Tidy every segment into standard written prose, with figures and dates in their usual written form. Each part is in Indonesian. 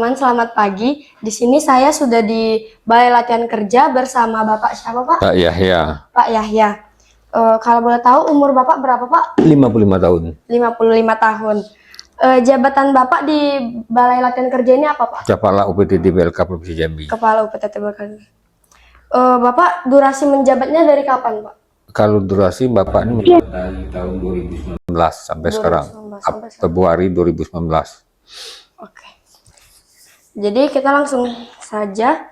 teman-teman, selamat pagi. Di sini saya sudah di Balai Latihan Kerja bersama Bapak siapa, Pak? Pak Yahya. Pak Yahya. Kalau boleh tahu umur Bapak berapa, Pak? 55 tahun. 55 tahun. Jabatan Bapak di Balai Latihan Kerja ini apa, Pak? Kepala UPTD BLK Provinsi Jambi. Kepala UPTD BLK. Bapak durasi menjabatnya dari kapan, Pak? Kalau durasi Bapak ini dari tahun 2019 sampai sekarang, Februari 2019. Oke. Jadi kita langsung saja.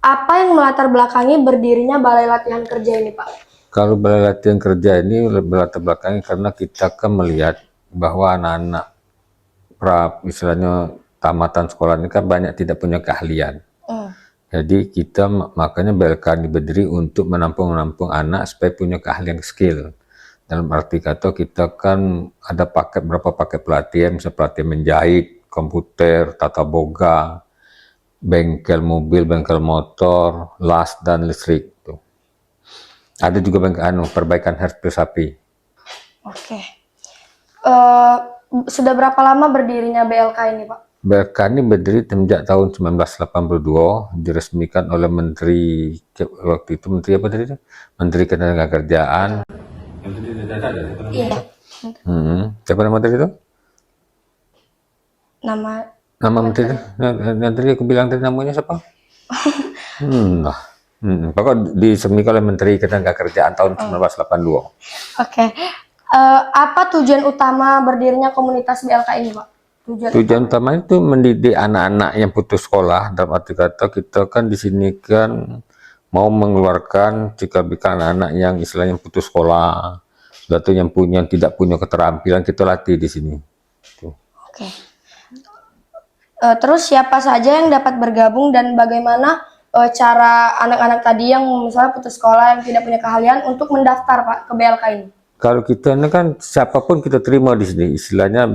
Apa yang melatar belakangi berdirinya Balai Latihan Kerja ini, Pak? Kalau Balai Latihan Kerja ini berlatar belakangi karena kita kan melihat bahwa anak-anak istilahnya tamatan sekolah ini kan banyak tidak punya keahlian. Jadi kita makanya BLK ini berdiri untuk menampung anak supaya punya keahlian skill. Dalam arti kata kita kan ada berapa paket pelatihan, misalnya pelatihan menjahit, komputer, tata boga, bengkel mobil, bengkel motor, las dan listrik. Tuh. Ada juga perbaikan hardware sapi. Oke. Sudah berapa lama berdirinya BLK ini, Pak? BLK ini berdiri sejak tahun 1982, diresmikan oleh Menteri waktu itu, Menteri apa tadi? Menteri Ketenagakerjaan. Iya. Siapa nama tadi itu? Nama menteri tadi aku bilang tadi namanya siapa? Pokoknya diresmikan oleh Menteri Ketenagakerjaan tahun 1982. Oke. Apa tujuan utama berdirinya komunitas BLK ini, Pak? Tujuan utama itu mendidik anak-anak yang putus sekolah. Dalam arti kata kita kan di sini kan mau mengeluarkan cikal-bakal anak-anak yang istilahnya putus sekolah, atau yang tidak punya keterampilan, kita latih di sini. Tuh. Oke. Terus siapa saja yang dapat bergabung dan bagaimana cara anak-anak tadi yang misalnya putus sekolah yang tidak punya keahlian untuk mendaftar, Pak, ke BLK ini? Kalau kita ini kan siapapun kita terima di sini, istilahnya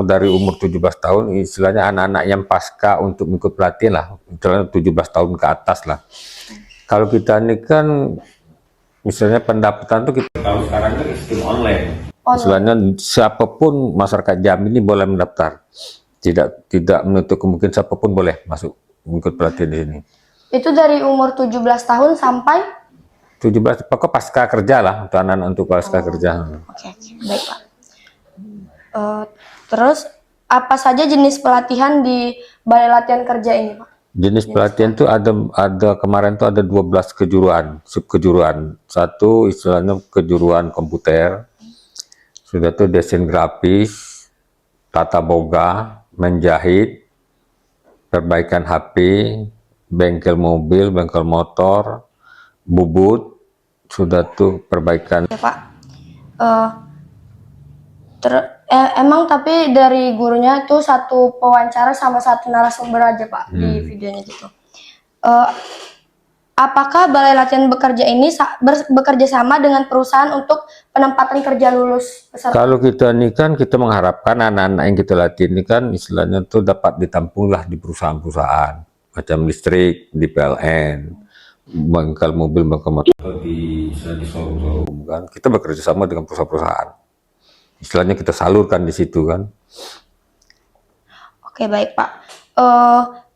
dari umur 17 tahun, istilahnya anak-anak yang pasca untuk ikut pelatihan lah, istilahnya 17 tahun ke atas lah. Kalau kita ini kan, misalnya pendaftaran itu kita tahu sekarang kan sistem online. Istilahnya siapapun masyarakat Jambi ini boleh mendaftar, tidak menutup kemungkinan siapapun boleh masuk ikut pelatihan di sini. Itu dari umur 17 tahun sampai 17, pokok pasca kerja lah, untuk anak-anak untuk pasca kerja. Oke, baik, Pak. Terus apa saja jenis pelatihan di Balai Latihan Kerja ini, Pak? Jenis pelatihan itu ada kemarin tuh ada 12 kejuruan, subkejuruan. Satu istilahnya kejuruan komputer, sudah tuh desain grafis, tata boga, menjahit, perbaikan HP, bengkel mobil, bengkel motor, bubut, sudah tuh perbaikan. Ya, Pak. Emang tapi dari gurunya itu satu pewawancara sama satu narasumber aja, Pak, di videonya gitu. Apakah Balai Latihan Bekerja ini bekerja sama dengan perusahaan untuk penempatan kerja lulus peserta? Kalau kita ini kan kita mengharapkan anak-anak yang kita latih ini kan istilahnya tuh dapat ditampung lah di perusahaan-perusahaan macam listrik, di PLN, bengkel mobil, bengkel motor di showroom kan. Kita bekerja sama dengan perusahaan-perusahaan. Istilahnya kita salurkan di situ kan. Oke, baik, Pak.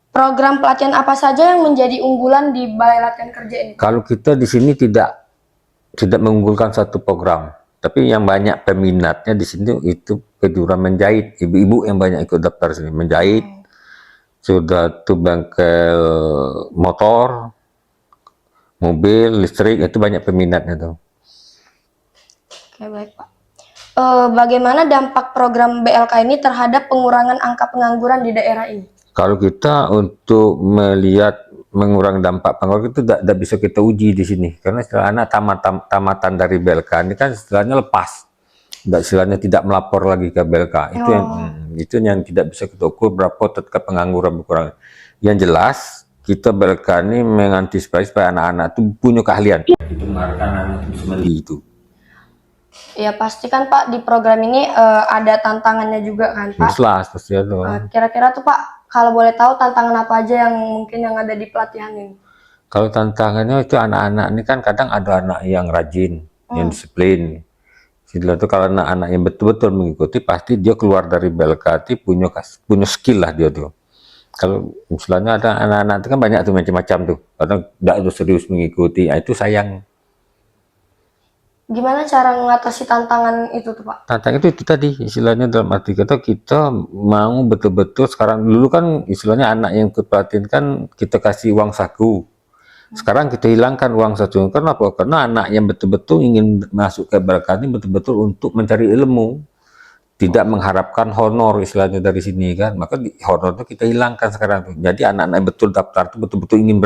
Program pelatihan apa saja yang menjadi unggulan di Balai Latihan Kerja ini? Kalau kita di sini tidak mengunggulkan satu program, tapi yang banyak peminatnya di sini itu kejuruan menjahit. Ibu-ibu yang banyak ikut daftar sini menjahit. Sudah tuh bengkel motor, mobil, listrik, itu banyak peminatnya tuh. Oke, baik, Pak. Bagaimana dampak program BLK ini terhadap pengurangan angka pengangguran di daerah ini? Kalau kita untuk melihat mengurangi dampak pengangguran itu tidak bisa kita uji di sini, karena setelah anak tamatan dari BLK ini kan istilahnya lepas, istilahnya tidak melapor lagi ke BLK. Itu yang tidak bisa kita ukur berapa tetap pengangguran berkurang. Yang jelas kita BLK ini mengantisipasi supaya anak-anak itu punya keahlian. Itu mengarahkan anak itu mandiri itu. Ya pasti kan, Pak, di program ini ada tantangannya juga kan, Pak? Jelas pasti ada. Kira-kira tuh, Pak, kalau boleh tahu tantangan apa aja yang mungkin yang ada di pelatihan ini? Kalau tantangannya itu anak-anak ini kan kadang ada anak yang rajin, yang disiplin. Setelah itu kalau anak-anak yang betul-betul mengikuti pasti dia keluar dari BLK punya skill lah dia tuh. Kalau misalnya ada anak-anak itu kan banyak tuh macam-macam tuh, kadang tidak tuh serius mengikuti, itu sayang. Gimana cara mengatasi tantangan itu tuh Pak? Tantangan itu tadi istilahnya, dalam arti kata kita mau betul-betul sekarang. Dulu kan istilahnya anak yang ikut pelatihan kan kita kasih uang saku. Sekarang kita hilangkan uang saku. Kenapa? Karena anak yang betul-betul ingin masuk ke BLK ini betul-betul untuk mencari ilmu, tidak mengharapkan honor istilahnya dari sini kan. Maka honor itu kita hilangkan sekarang. Jadi anak-anak yang betul daftar itu betul-betul ingin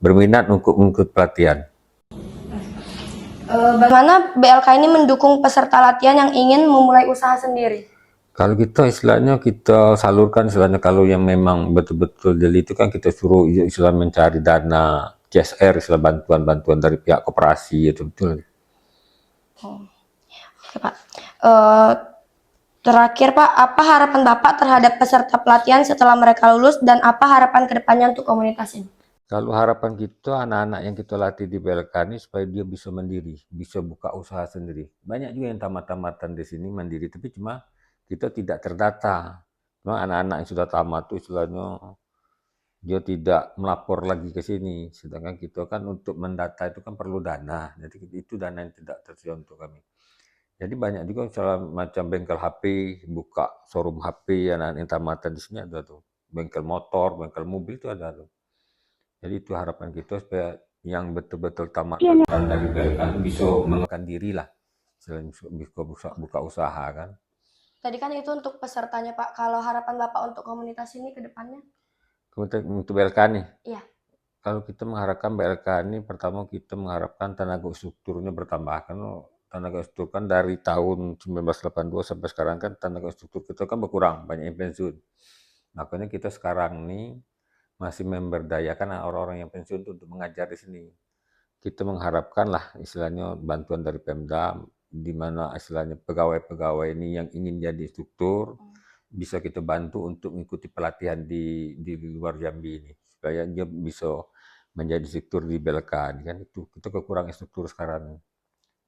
berminat untuk mengikut pelatihan. Bagaimana BLK ini mendukung peserta latihan yang ingin memulai usaha sendiri? Kalau kita istilahnya kita salurkan, istilahnya kalau yang memang betul-betul jeli itu kan kita suruh istilah mencari dana CSR, istilah bantuan-bantuan dari pihak koperasi itu betul. Oke Pak. Terakhir Pak, apa harapan Bapak terhadap peserta pelatihan setelah mereka lulus dan apa harapan kedepannya untuk komunitas ini? Kalau harapan kita anak-anak yang kita latih di BLK ini supaya dia bisa mandiri, bisa buka usaha sendiri. Banyak juga yang tamat-tamatan di sini mandiri, tapi cuma kita tidak terdata. Cuma anak-anak yang sudah tamat itu istilahnya dia tidak melapor lagi ke sini. Sedangkan kita kan untuk mendata itu kan perlu dana. Jadi itu dana yang tidak tersedia untuk kami. Jadi banyak juga misalnya macam bengkel HP, buka showroom HP, anak-anak yang tamatan di sini ada tuh. Bengkel motor, bengkel mobil itu ada tuh. Jadi itu harapan kita supaya yang betul-betul tamat dari BLK itu bisa mengembangkan diri lah. Selain bisa buka usaha kan. Tadi kan itu untuk pesertanya Pak. Kalau harapan Bapak untuk komunitas ini ke depannya? Untuk BLK nih? Iya. Kalau kita mengharapkan BLK ini, pertama kita mengharapkan tenaga strukturnya bertambah. Karena tenaga struktur kan dari tahun 1982 sampai sekarang kan tenaga struktur kita kan berkurang, banyak yang pensiun. Makanya kita sekarang nih masih memberdayakan orang-orang yang pensiun untuk mengajar di sini. Kita mengharapkan lah istilahnya bantuan dari Pemda, di mana istilahnya pegawai-pegawai ini yang ingin jadi struktur bisa kita bantu untuk mengikuti pelatihan di luar Jambi ini supaya dia bisa menjadi struktur di BLK kan. Itu kita kekurangan struktur sekarang.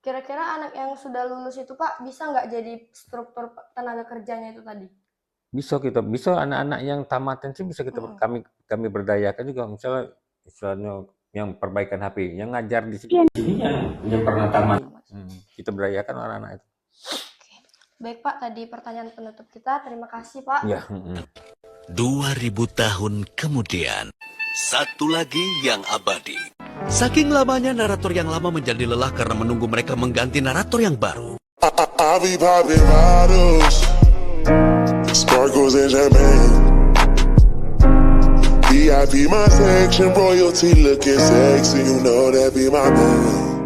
Kira-kira anak yang sudah lulus itu Pak bisa nggak jadi struktur tenaga kerjanya itu tadi? Bisa anak-anak yang tamatan sih bisa kita kami berdayakan juga, misalnya istilahnya yang perbaikan HP, yang ngajar di sini yang pernah tamat, kita berdayakan anak-anak itu. Oke. Baik Pak, tadi pertanyaan penutup kita. Terima kasih Pak. Ya. 2000 tahun kemudian, satu lagi yang abadi. Saking lamanya narator yang lama menjadi lelah karena menunggu mereka mengganti narator yang baru. I'll be popping bottles, sparkles and champagne. VIP my section, royalty looking sexy, you know that be my name.